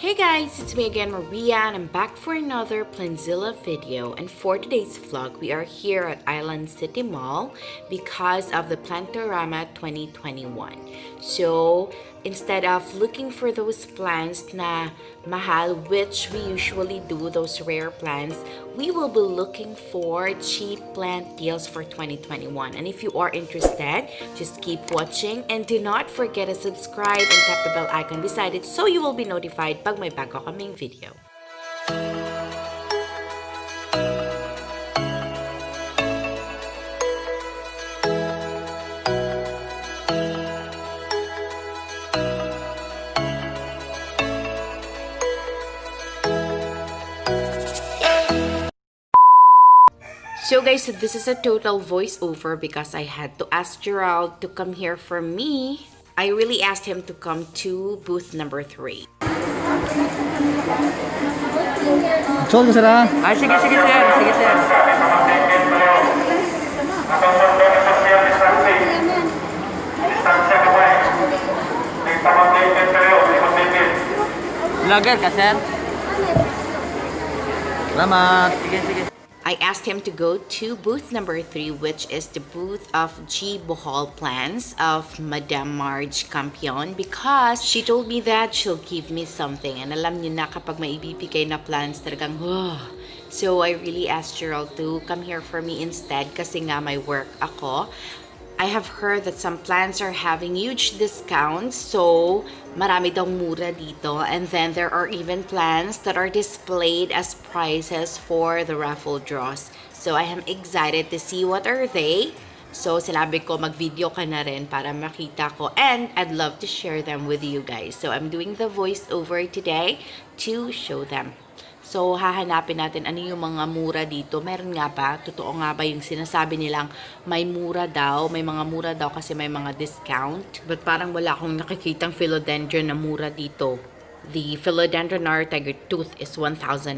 Hey guys, it's me again, Maria, and I'm back for another Plantzilla video. And for today's vlog, we are here at Island City Mall because of the Plantorama 2021. So, instead of looking for those plants na mahal, which we usually do, those rare plants, we will be looking for cheap plant deals for 2021. And if you are interested, just keep watching and do not forget to subscribe and tap the bell icon beside it so you will be notified pag may bago kaming video. So guys, this is a total voiceover because I had to ask Gerald to come here for me. I really asked him to come to booth number 3. Sol ka sara? Ay, sige sir. Sige sir. Vlogger ka sir? Salamat. Sige. I asked him to go to booth number 3, which is the booth of G. Bohol plants of Madam Marge Campion, because she told me that she'll give me something. And alam niyo na kapag may ibibigay na plants, talagang, So I really asked Gerald to come here for me instead kasi nga may work ako. I have heard that some plants are having huge discounts, so marami daw mura dito. And then there are even plants that are displayed as prizes for the raffle draws. So I am excited to see what are they. So sinabi ko mag-video ka na rin para makita ko, and I'd love to share them with you guys. So I'm doing the voiceover today to show them. So, hahanapin natin ano yung mga mura dito. Meron nga ba? Totoo nga ba yung sinasabi nilang may mura daw? May mga mura daw kasi may mga discount. But parang wala akong nakikitang philodendron na mura dito. The philodendron or tiger tooth is 1,900.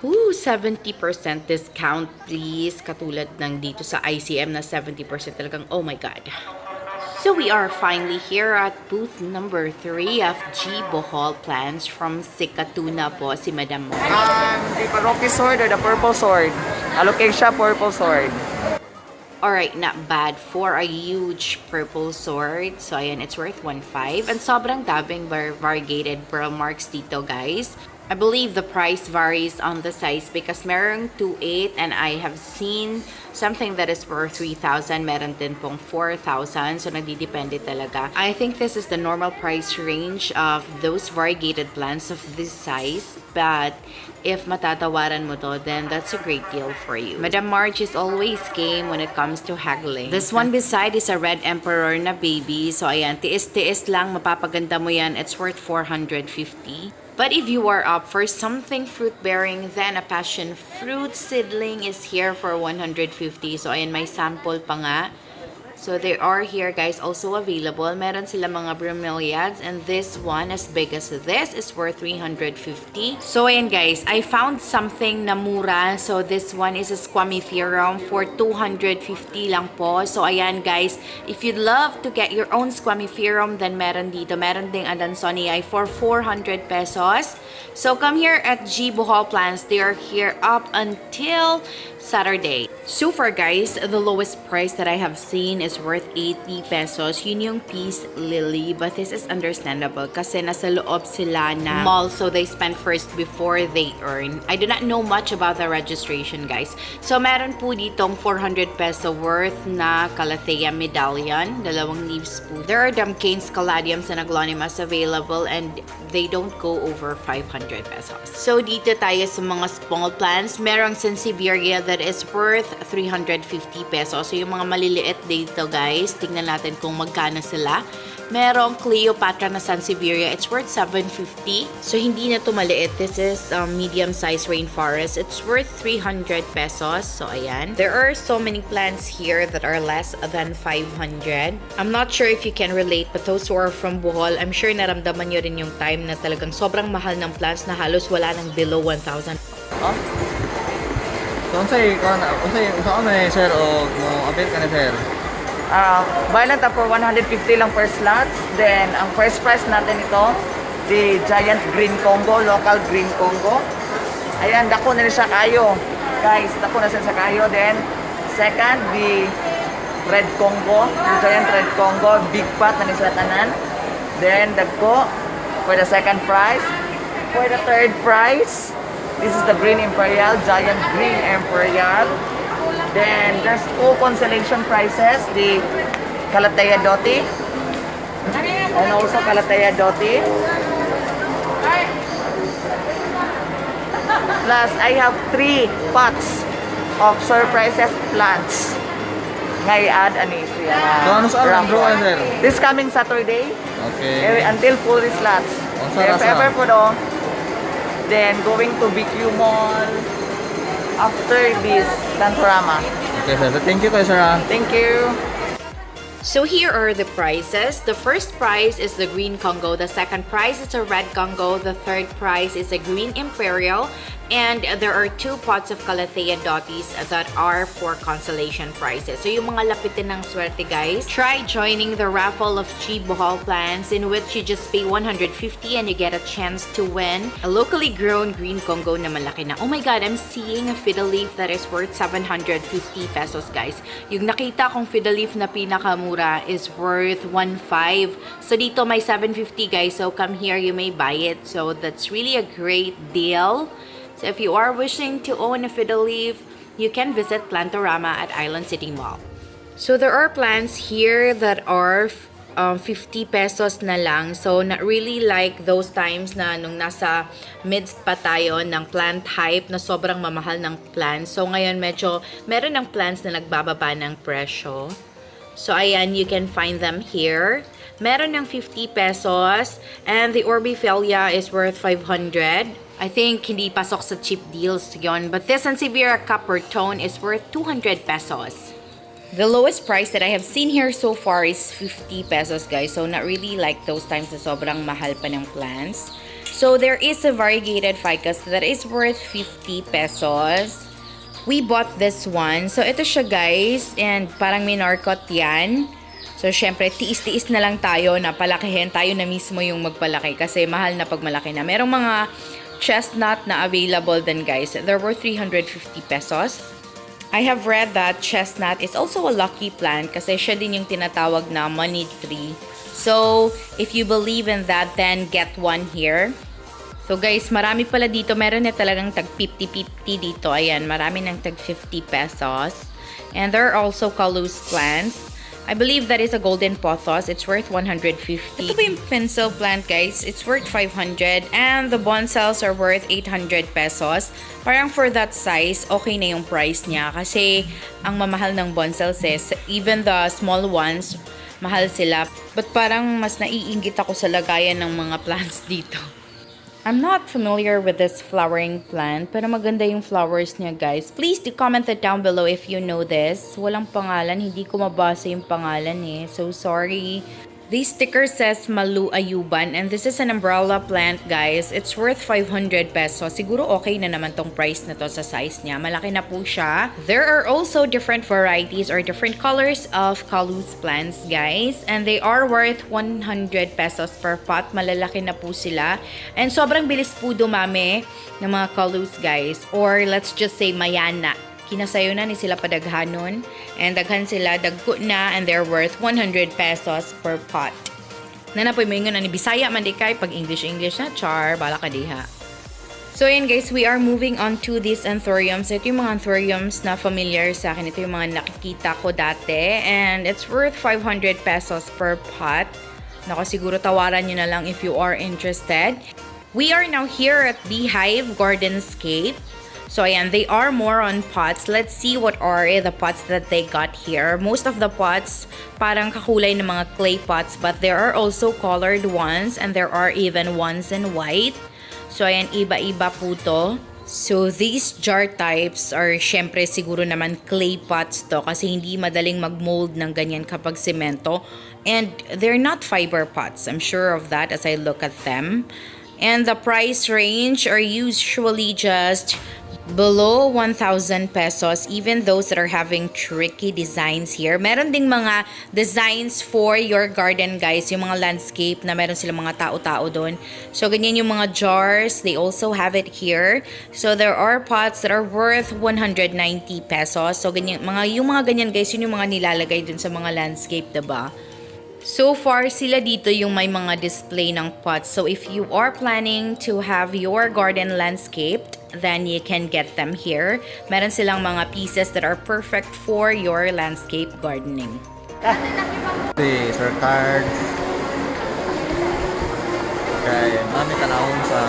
Ooh, 70% discount please. Katulad ng dito sa ICM na 70% talagang, oh my God. So we are finally here at booth number 3 of G. Bohol plants from Sikatuna po, si Madam Mo. The Paroki sword or the purple sword? Alocasia purple sword. Alright, not bad for a huge purple sword. So ayan, it's worth 1.5. And sobrang daming variegated pearl marks dito, guys. I believe the price varies on the size because merong 2.8 and I have seen something that is for 3,000, meron din pong 4,000, so nagdidepende talaga. I think this is the normal price range of those variegated plants of this size, but if matatawaran mo to, then that's a great deal for you. Madam Marge is always game when it comes to haggling. This one beside is a red emperor na baby, so ayan, tiis-tiis lang, mapapaganda mo yan. It's worth 450. But if you are up for something fruit-bearing, then a passion fruit seedling is here for 150. So, ayan, may sample pa nga. So, they are here, guys, also available. Meron sila mga bromeliads, and this one, as big as this, is worth 350. So, ayan, guys, I found something na mura. So, this one is a squamiferum for 250 lang po. So, ayan, guys, if you'd love to get your own squamiferum, then meron dito. Meron ding Adansonii for 400 pesos. So, come here at G. Bohol Plants. They are here up until Saturday. So far, guys, the lowest price that I have seen is worth 80 pesos. Yun yung peace lily, but this is understandable kasi nasa loob sila na mall, so they spend first before they earn. I do not know much about the registration, guys. So meron po ditong 400 peso worth na Calathea medallion, 2 leaves po. There are Damcanes caladiums and aglaonimas available, and they don't go over 500 pesos. So dito tayo sa mga small plants. Merong Sansevieria that is worth 350 pesos. So yung mga maliliit dito, guys, tingnan natin kung magkano sila. Merong Cleopatra na Sansevieria. It's worth 750. So, hindi na to maliit. This is medium-sized rainforest. It's worth 300 pesos. So, ayan. There are so many plants here that are less than 500. I'm not sure if you can relate, but those who are from Bohol, I'm sure naramdaman nyo rin yung time na talagang sobrang mahal ng plants na halos wala nang below 1,000. Oh? So, unsay sir o mo update ka na sir? Violent for 150 lang per slot. Then, ang first price natin ito the giant green Congo, local green Congo. Ayan, dako na rin siya kayo. Guys, dako na siya sa kayo. Then, second, the red Congo, the giant red Congo, big pot na rin sila tanan. Then, dagko for the second prize. For the third prize, this is the green imperial, giant green imperial. Then, there's two consolation prizes, the Kalateya Doti and also Kalateya Doti. Plus, I have 3 pots of surprises plants. Ngayon, ani siya. So, ano sa alam, bro, sir? This coming Saturday, Okay. until full slots. If ever po do, then going to BQ Mall after this Plantorama. Okay, sir. Thank you kayo, sir. Thank you. So here are the prizes. The first prize is the green Congo. The second prize is a red Congo. The third prize is a green imperial. And there are 2 pots of Calathea Dotis that are for consolation prizes. So yung mga lapitin ng swerte, guys, try joining the raffle of cheap BHL plants in which you just pay 150 and you get a chance to win a locally grown green Congo na malaki na. Oh my God, I'm seeing a fiddle leaf that is worth 750 pesos, guys. Yung nakita kong fiddle leaf na pinakamura is worth 1.5. So dito may 750, guys. So come here, you may buy it. So that's really a great deal. So if you are wishing to own a fiddle leaf, you can visit Plantorama at Island City Mall. So there are plants here that are 50 pesos na lang. So not really like those times na nung nasa midst pa tayo ng plant hype na sobrang mamahal ng plants. So ngayon medyo meron ng plants na nagbababa ng presyo. So ayan, you can find them here. Meron ng 50 pesos and the Orbifelia is worth 500. I think hindi pasok sa cheap deals yon. But this Sansevieria copper tone is worth 200 pesos. The lowest price that I have seen here so far is 50 pesos, guys. So not really like those times na sobrang mahal pa ng plants. So there is a variegated ficus that is worth 50 pesos. We bought this one. So ito siya, guys. And parang minarkot yan. So, syempre, tiis-tiis na lang tayo na palakihin. Tayo na mismo yung magpalaki kasi mahal na pag malaki na. Merong mga chestnut na available din, guys. There were 350 pesos. I have read that chestnut is also a lucky plant kasi siya din yung tinatawag na money tree. So, if you believe in that, then get one here. So, guys, marami pala dito. Meron na talagang tag 50-50 dito. Ayan, marami ng tag 50 pesos. And there are also calus plants. I believe that is a golden pothos. It's worth 150. Ito po yung pencil plant, guys. It's worth 500. And the bonsals are worth 800 pesos. Parang for that size, okay na yung price niya. Kasi ang mamahal ng bonsals is, even the small ones, mahal sila. But parang mas naiinggit ako sa lagayan ng mga plants dito. I'm not familiar with this flowering plant, pero maganda yung flowers niya, guys. Please do comment it down below if you know this. Walang pangalan, hindi ko mabasa yung pangalan eh. So sorry. This sticker says Malu Ayuban and this is an umbrella plant, guys. It's worth 500 pesos. Siguro okay na naman tong price na to sa size niya. Malaki na po siya. There are also different varieties or different colors of calus plants, guys. And they are worth 100 pesos per pot. Malalaki na po sila. And sobrang bilis po dumami ng mga calus, guys. Or let's just say mayana. Kinasayo na ni sila padaghanon and daghan sila dagko na and they're worth 100 pesos per pot. Nanapoy mo yung ni Bisaya man di kay pag English na char bala ka diha. So yun, guys, we are moving on to these anthuriums. Ito yung mga anthuriums na familiar sa akin. Ito yung mga nakikita ko dati and it's worth 500 pesos per pot. Nako, siguro tawaran nyo na lang if you are interested. We are now here at Beehive Gardenscape. So ayan, they are more on pots. Let's see what are the pots that they got here. Most of the pots parang kakulay ng mga clay pots, but there are also colored ones and there are even ones in white. So ayan, iba-iba po to. So these jar types are syempre siguro naman clay pots to kasi hindi madaling mag-mold ng ganyan kapag semento. And they're not fiber pots. I'm sure of that as I look at them. And the price range are usually just below 1,000 pesos, even those that are having tricky designs here. Meron ding mga designs for your garden, guys. Yung mga landscape na meron silang mga tao-tao doon. So, ganyan yung mga jars. They also have it here. So, there are pots that are worth 190 pesos. So, ganyan, yung mga ganyan, guys, yun yung mga nilalagay dun sa mga landscape, diba? So far, sila dito yung may mga display ng pots. So if you are planning to have your garden landscaped, then you can get them here. Meron silang mga pieces that are perfect for your landscape gardening. Si Sir Cards. Kaya mami tanawon sa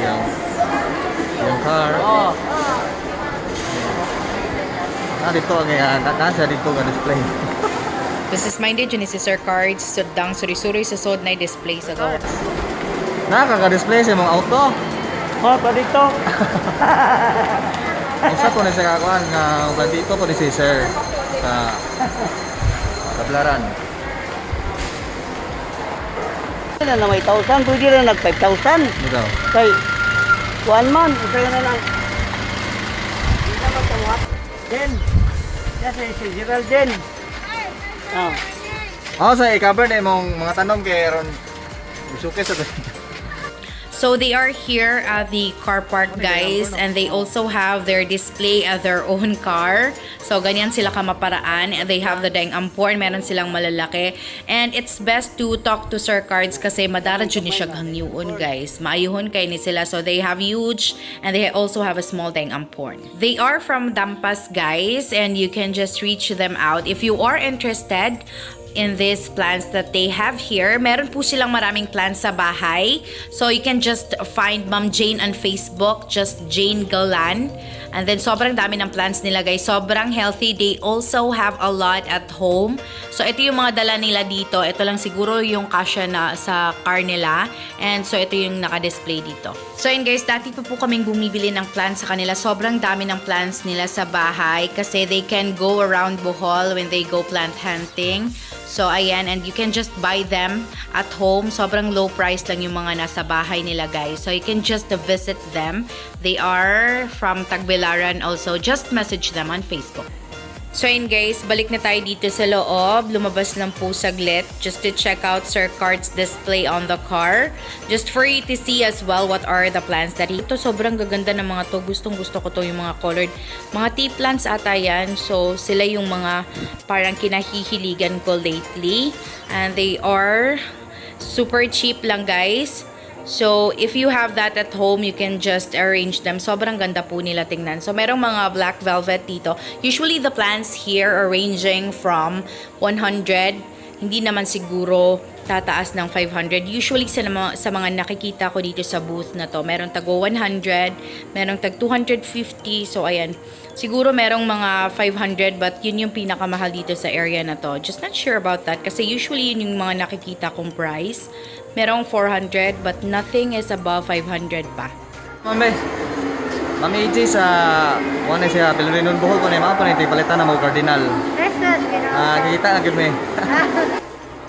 yung car. Oh. Dito ang nasa dito ang display. Business-minded yun si Sir Cards. Sudang suri-suri sa sod na display sa gawa. Nakaka-display sa mga auto. Oh, pa dito. Usa po na sa kakuan nga dito po ni si Sir sa Kablaran. Sila na may 1,000, pwede rin nag 5,000. Dito. Kay, 1 month, isa na lang. Hindi na magtawag. Jen. Yes, si Gerald Jen. Oh. Sa i-cover na imong mga tanong kay ron suke sa So they are here at the car park, guys, and they also have their display at their own car. So ganyan sila kamaparaan. They have the daing ampon, meron silang malalaki. And it's best to talk to Sir Cards kasi madaradyo ni siya hangyuon, guys. Maayuhon kay ni sila. So they have huge and they also have a small daing ampon. They are from Dampas, guys, and you can just reach them out if you are interested in these plants that they have here. Meron po silang maraming plants sa bahay. So you can just find Ma'am Jane on Facebook, just Jane Galan. And then sobrang dami ng plants nila, guys. Sobrang healthy. They also have a lot at home. So ito yung mga dala nila dito. Ito lang siguro yung kasya na sa car nila. And so ito yung naka-display dito. So yun, guys, dati pa po kaming bumibili ng plants sa kanila. Sobrang dami ng plants nila sa bahay kasi they can go around Bohol when they go plant hunting. So, ayan, and you can just buy them at home. Sobrang low price lang yung mga nasa bahay nila, guys. So, you can just visit them. They are from Tagbilaran also. Just message them on Facebook. So, yun, guys, balik na tayo dito sa loob. Lumabas lang po saglit just to check out Sir Cart's display on the car. Just for you to see as well what are the plants that ito. Sobrang gaganda ng mga to. Gustong-gusto ko to yung mga colored. Mga tea plants ata yan. So, sila yung mga parang kinahihiligan ko lately. And they are super cheap lang, guys. So, if you have that at home, you can just arrange them. Sobrang ganda po nila tingnan. So, merong mga black velvet dito. Usually, the plants here are ranging from 100. Hindi naman siguro tataas ng 500. Usually, sa mga nakikita ko dito sa booth na to, merong tag 100, merong tag 250. So, ayan. Siguro merong mga 500, but yun yung pinakamahal dito sa area na to. Just not sure about that kasi usually yun yung mga nakikita kong price. Merong 400, but nothing is above 500 pa. Mami EJ sa one siya Pelerinon Bohol ko na mga pa ni palitan na mo cardinal. Kita na gid mi.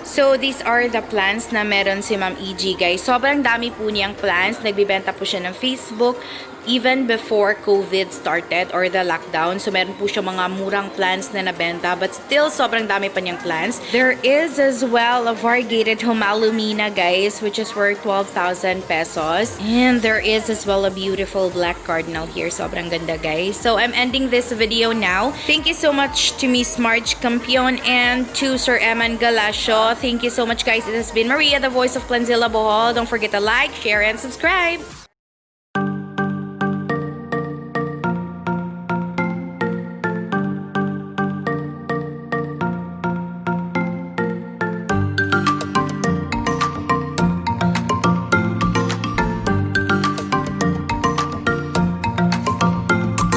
So, these are the plants na meron si Ma'am EG, guys. Sobrang dami po niyang plants. Nagbibenta po siya ng Facebook even before COVID started or the lockdown. So, meron po siya mga murang plants na nabenta, but still, sobrang dami pa niyang plants. There is as well a variegated Humalumina, guys, which is worth 12,000 pesos. And there is as well a beautiful black cardinal here. Sobrang ganda, guys. So, I'm ending this video now. Thank you so much to Miss Marge Campion and to Sir Eman Galasio. Thank you so much, guys. It has been Maria, the voice of PLANTZILLA BHL. Don't forget to like, share, and subscribe.